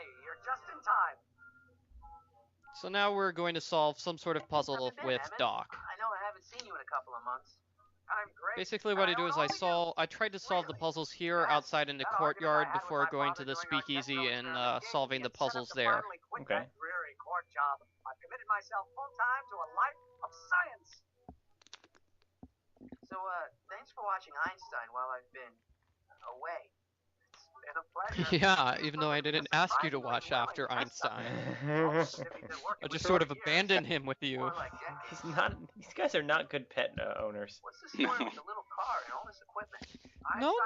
funny. You're just in time. So now we're going to solve some sort of puzzle with Doc. I know I haven't seen you in a couple of months. I'm great. Basically what I do is I tried to solve the puzzles here outside in the courtyard before going to the speakeasy and solving the puzzles there. Okay. I've committed myself full time to a life of science. So, thanks for watching Einstein while I've been away. It's been a pleasure. Yeah, even though I didn't ask you to watch after Einstein. I just sort of abandoned him with you. He's not. These guys are not good pet owners. What's the story with the little car and all this equipment?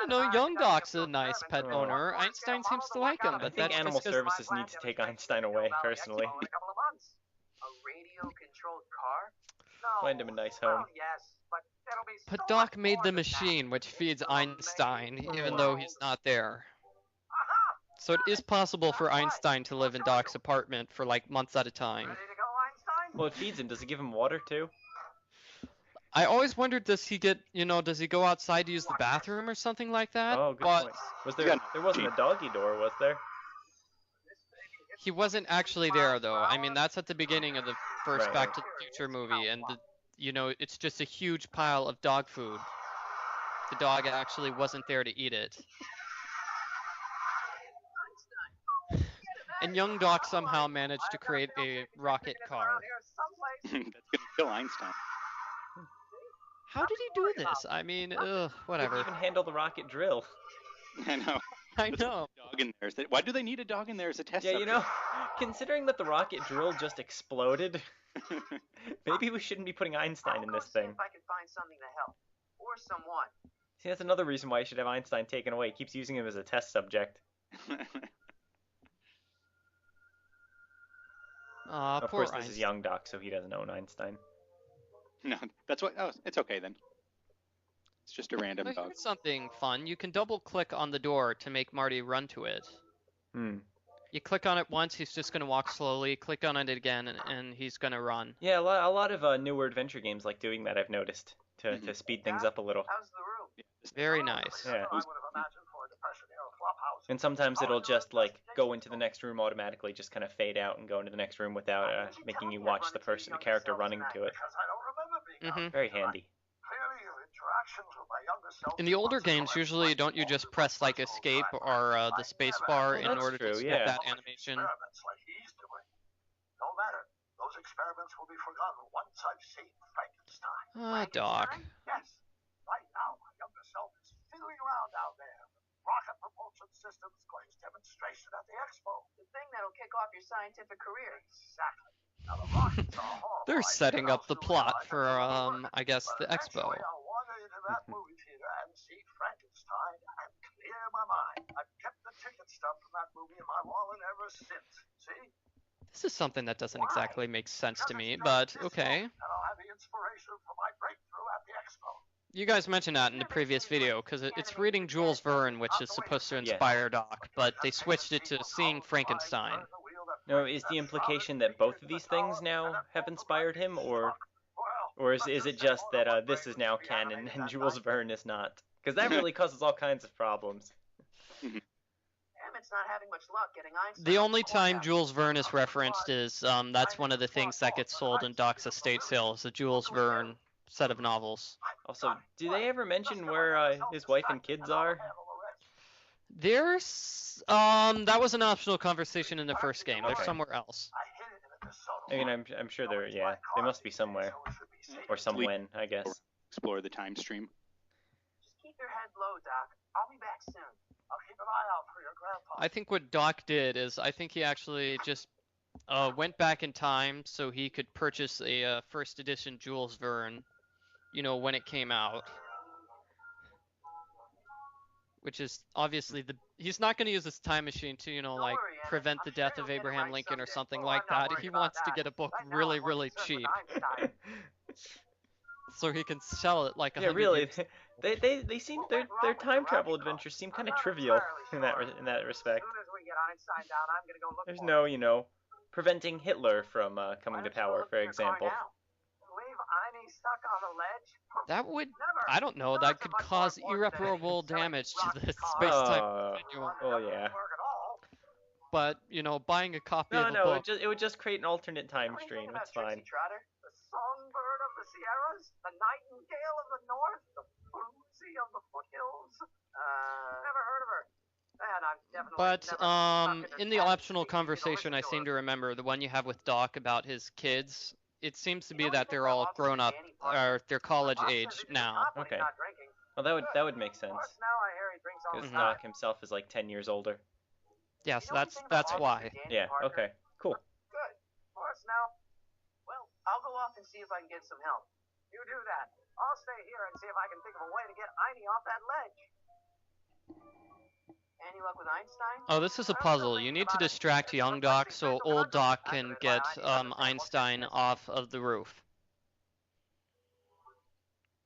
No, Young Doc's a nice pet owner. Einstein seems to like him, but I think Animal Services need to take Einstein away, personally. A radio-controlled car? No. Find him a nice home. Well, yes, but Doc made the machine which feeds Einstein, even though he's not there. So it is possible for Einstein to live in Doc's apartment for like months at a time. Ready to go, Einstein? Well, it feeds him. Does it give him water too? I always wondered, does he get, does he go outside to use the bathroom or something like that? Oh, good point. Was there wasn't a doggy door, was there? He wasn't actually there, though. I mean, that's at the beginning of the first Back to the Future movie, and, it's just a huge pile of dog food. The dog actually wasn't there to eat it. And Young Doc somehow managed to create a rocket car. That's gonna kill Einstein. How did he do this? I mean, whatever. He couldn't even handle the rocket drill. I know. I know. Dog in there. Why do they need a dog in there as a test Yeah, subject? considering that the rocket drill just exploded, maybe we shouldn't be putting Einstein in this thing. If I can find something to help, or someone. See, that's another reason why you should have Einstein taken away. He keeps using him as a test subject. Of course, this is Young Doc, so he doesn't own Einstein. No, that's what. Oh, it's okay then. It's just a random dog. Here's something fun. You can double click on the door to make Marty run to it. You click on it once, he's just going to walk slowly. Click on it again, and he's going to run. Yeah, a lot of newer adventure games like doing that, I've noticed, to speed things up a little. How's the room? Very nice. Yeah. And sometimes it'll just, go into the next room automatically, just kind of fade out and go into the next room without making you watch the character running to it. Very handy. In the older games, usually don't you just press escape or the space bar in order to skip that animation? No matter. Those experiments will be forgotten once I've seen Frankenstein. Ah, Doc. Yes. Right now, my younger self is fiddling around down there. Rocket propulsion systems going to demonstration at the expo. The thing that'll kick off your scientific career. Exactly. Now the rockets are horrible. They're setting up the plot for, I guess, the expo. I'll wander into that movie theater and see Frankenstein and clear my mind. I've kept the ticket stub from that movie in my wallet ever since. See? This is something that doesn't exactly make sense to me, but okay. And I'll have the inspiration for my breakthrough at the expo. You guys mentioned that in the previous video, because it's reading Jules Verne, which is supposed to inspire Doc, but they switched it to seeing Frankenstein. No, is the implication that both of these things now have inspired him, or is it just that this is now canon and Jules Verne is not? Because that really causes all kinds of problems. The only time Jules Verne is referenced is that's one of the things that gets sold in Doc's estate sale, is the Jules Verne set of novels. Also, do they ever mention where his wife and kids are? There's that was an optional conversation in the first game. They're somewhere else. I mean, I'm sure they must be somewhere, or somewhen, I guess. Explore the time stream. Just keep your head low, Doc. I'll be back soon. I'll keep an eye out for your grandpa. I think what Doc did is, I think he actually just went back in time so he could purchase a first edition Jules Verne, when it came out. Which is obviously he's not going to use this time machine to, prevent the death of Abraham Lincoln or something like that. He wants to get a book really, really cheap. So he can sell it like a really. They seem their time travel adventures seem kind of trivial in that respect. There's no, preventing Hitler from coming to power, for example. That would, I don't know, that could cause irreparable damage to the space-time continuum. Well, yeah. but you know, buying a copy No, of a no, book. it would just create an alternate time stream. Anything It's about fine. Trixie Trotter? The songbird of the Sierras? The nightingale of the north? The floozy of the foothills? Never heard of her. Man, I've definitely But never stuck in in the a optional cat conversation, I to seem her. to remember the one you have with Doc about his kids. It seems to You be know that anything they're about all Austin grown and up, Danny Parker? or they're college Boss says age he can now. talk when he's Okay. not drinking. Well, that would make sense. Plus, now I hear he drinks all Because the time. Doc himself is like 10 years older. Yeah, You so know anything about that's Austin why. and Danny Yeah. Parker? Okay. Cool. Good. Morris, now, well, I'll go off and see if I can get some help. You do that. I'll stay here and see if I can think of a way to get Einie off that ledge. Any luck with Einstein? Oh, this is a I'm still puzzle. You thinking need to about it. distract It's a young Doc perplexing so mental old conundrum. Doc can Activated by get Einie's understandable Einstein systems. off of the roof.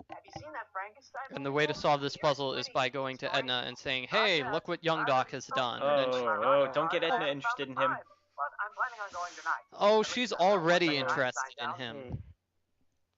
Have you seen that Frankenstein And the movie way to yet? solve this Here's puzzle is pretty by easy going to story. Edna and saying, Not "Hey, yet. look what young I Doc already has sold done." it. And then Don't get I Edna haven't interested found in the him. time, But I'm planning on going tonight. oh, At least she's until I already get interested Einstein in down. him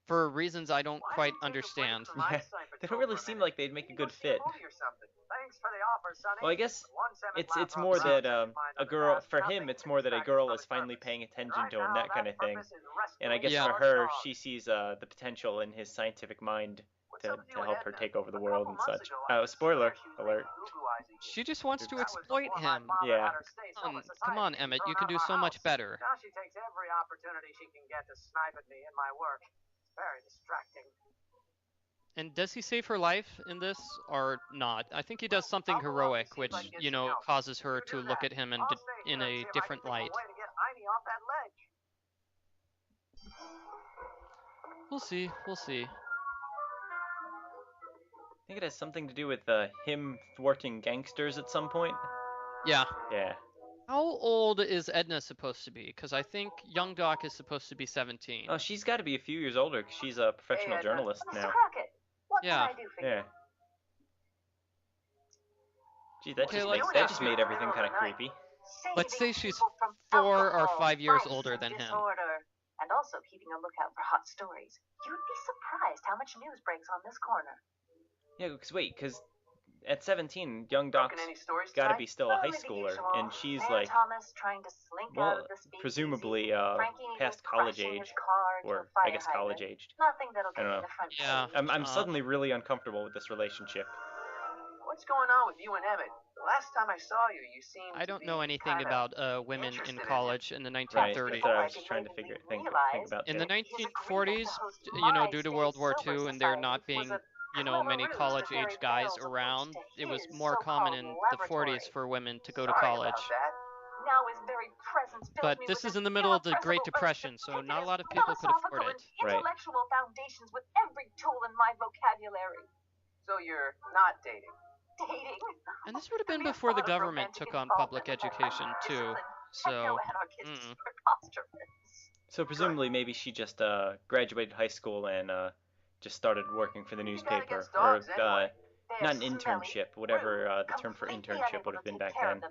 for reasons I don't Why quite don't you take a break understand. from Yeah, Einstein they Patrol don't really for a seem minute? like they'd make a Maybe go good see a fit. movie or something. Thanks for the offer, Sonny. Well, I guess One seven it's flat more from that Franzen, mind a on the girl past, for nothing him it's to more that a distract girl from is his finally purpose. paying And attention right to him, now, that kind of thing. purpose is And I rescuing guess Yeah. for lost her, dogs. she sees the potential in his scientific mind What's to up with you and help her Edna? take over the A world couple and months such. ago, I could Spoiler swear she was alert. making goo-goo eyes at you. She just wants to That was exploit before my him. father Yeah. had her stay silver Come on, society being Emmett, you thrown can out do of our so much house. better. Now she takes every opportunity she can get to snipe at me and my work. It's very distracting. And does he save her life in this or not? I think he does something I'll go off and heroic, see if which, I can get you some know, help. causes her You to do look that. at him I'll stay in here and a see if I different can think of light. a way to get Einie off that ledge. We'll see. We'll see. I think it has something to do with him thwarting gangsters at some point. Yeah. Yeah. How old is Edna supposed to be? Because I think young Doc is supposed to be 17. Oh, she's got to be a few years older because she's a professional Edna. journalist Mr. now. Crockett, what Yeah. can I do for Yeah. you? Gee, that Okay, just let's that say just she- made everything kind of creepy. Let's say she's Saving people from 4 or alcohol, 5 years vice, older and than him. disorder, and also keeping a lookout for hot stories. You'd be surprised how much news breaks on this corner. Yeah, because at 17, young Doc's Broken any stories got to tonight? be still a high Only the schooler, usual. and she's Mayor like, Thomas trying to slink out of the speakeasy. presumably Frankie Needles past college crashing age, his car into a or fire I guess college hydrant. aged. Nothing that'll I get don't me know. the front Yeah. page. I'm suddenly really uncomfortable with this relationship. What's going on with you and Emmett? The last time I saw you, you seemed I to don't be know anything kinda about women in interested in college in the Right, 1930s. that's what I was just trying to think about. In the There. 1940s, you know, due to World War II and there not being, you know, many college-age guys around, it was more common in the 40s for women to go to college. Now his very presence fills But me this with is in the an middle of the Great irrepressible urge to Depression, so kick not a his lot of people could afford philosophical it. and Right. intellectual foundations with every tool in my vocabulary. So you're not dating? Dating? And this would have been before the government took on public education, too. So, So presumably maybe she just graduated high school and just started working for the newspaper, or not an internship, whatever the term for internship would have been back then.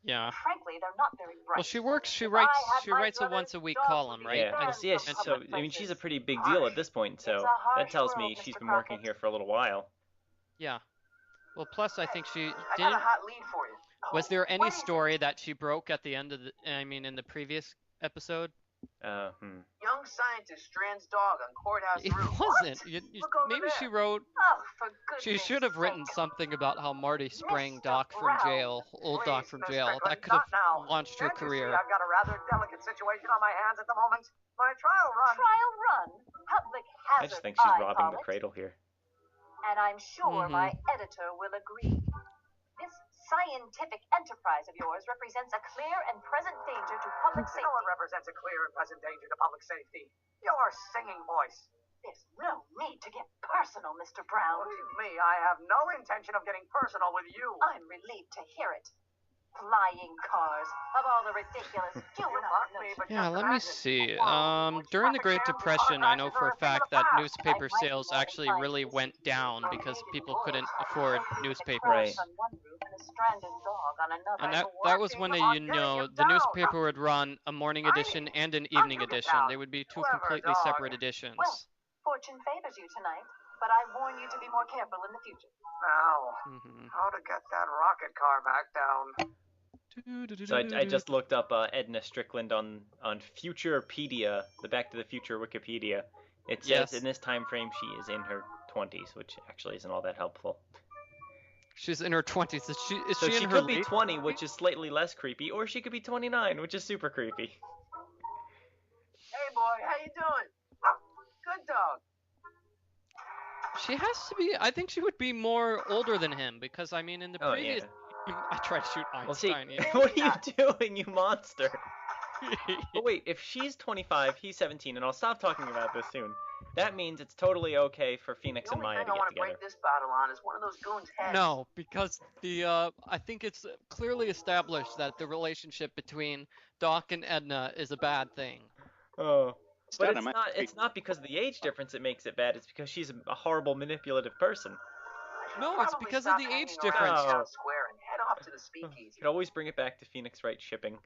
yeah. Frankly, they're not very bright. Well, she writes a once-a-week dogs column, would right? be Yeah, banned so, yeah, from so public I mean she's a places. pretty big deal at this point, so It's a harsh that tells me world, she's Mr. been working Crockett. here for a little while. Yeah. Well, plus I think she I got a didn't. hot lead for you. Was there any What is it? story that she broke at the end of the? I mean, in the previous episode? Young scientist strands dog on courthouse It roof. wasn't. What? Look over Maybe there. she wrote. Oh, for goodness She should have written sake. something about how Marty sprang Mr. Doc from Brown. jail, old Doc Please, from Miss jail. Strickland, That could have not now. launched her Can't you career. see I've got a rather delicate situation on my hands at the moment? My trial run. Trial run? Public hazard. I just think she's I robbing call the it. cradle here. And I'm sure Mhm. my editor will agree. This scientific enterprise of yours represents a clear and present danger to public safety. No one represents a clear and present danger to public safety. Your singing voice. There's no need to get personal, Mr. Brown. Believe me, I have no intention of getting personal with you. I'm relieved to hear it. Flying cars. Of all the ridiculous... Yeah, let me see. During the Great Depression, I know for a fact that newspaper sales actually really went down because people couldn't afford newspapers. Right. And that was when the newspaper would run a morning edition and an evening edition. They would be two completely separate editions. Well, fortune favors you tonight, but I warn you to be more careful in the future. Now, Mhm. how to get that rocket car back down? So I just looked up Edna Strickland on Futurepedia, the Back to the Future Wikipedia. It says Yes. in this time frame she is in her 20s, which actually isn't all that helpful. She's in her 20s. Is she So in she her could be late 20, 20s? which is slightly less creepy, or she could be 29, which is super creepy. Hey, boy, how you doing? Good dog. She has to be. I think she would be more older than him because I mean in the Oh, previous. I tried to shoot Well, see, Einstein. Yeah. what are you doing, you monster? But wait, if she's 25, he's 17, and I'll stop talking about this soon. That means it's totally okay for Phoenix The and only Maya thing to I get want to together. break this battle on is one of those goons' heads. No, because the I think it's clearly established that the relationship between Doc and Edna is a bad thing. Oh. But it's Dynamite. not. It's not because of the age difference that makes it bad. It's because she's a horrible, manipulative person. No, it's Probably because of stop the hanging age around difference. No. Town Square and head off to the You speakeasy. could always bring it back to Phoenix Wright shipping.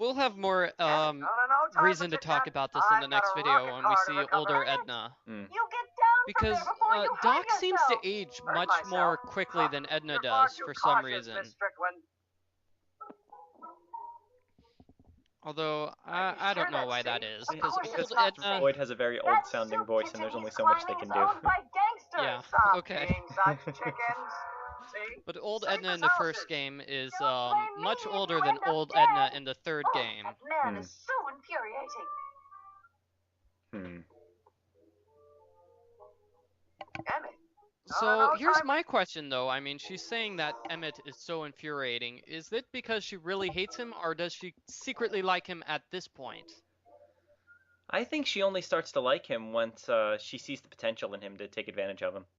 We'll have more No, time reason for to talk chit-chat. about this in the I've next got a video rocket when we car to see recover. older Edna. You get down Because from there before you Doc hurt seems to yourself. age Hurt much myself. more quickly than Edna You're does far too for some cautious, reason. Miss Strickland. Although I don't know why that is, because Because old Edna. Boyd has a very old-sounding voice, and there's only so much they can do. Yeah, Stop okay. being such chickens. See? But old Same Edna as in the first houses. game is Don't blame much me, older you than end up old dead. Edna in the third game. That man is so infuriating. Emmett. So here's my question though. I mean, she's saying that Emmett is so infuriating. Is it because she really hates him, or does she secretly like him at this point? I think she only starts to like him once she sees the potential in him to take advantage of him.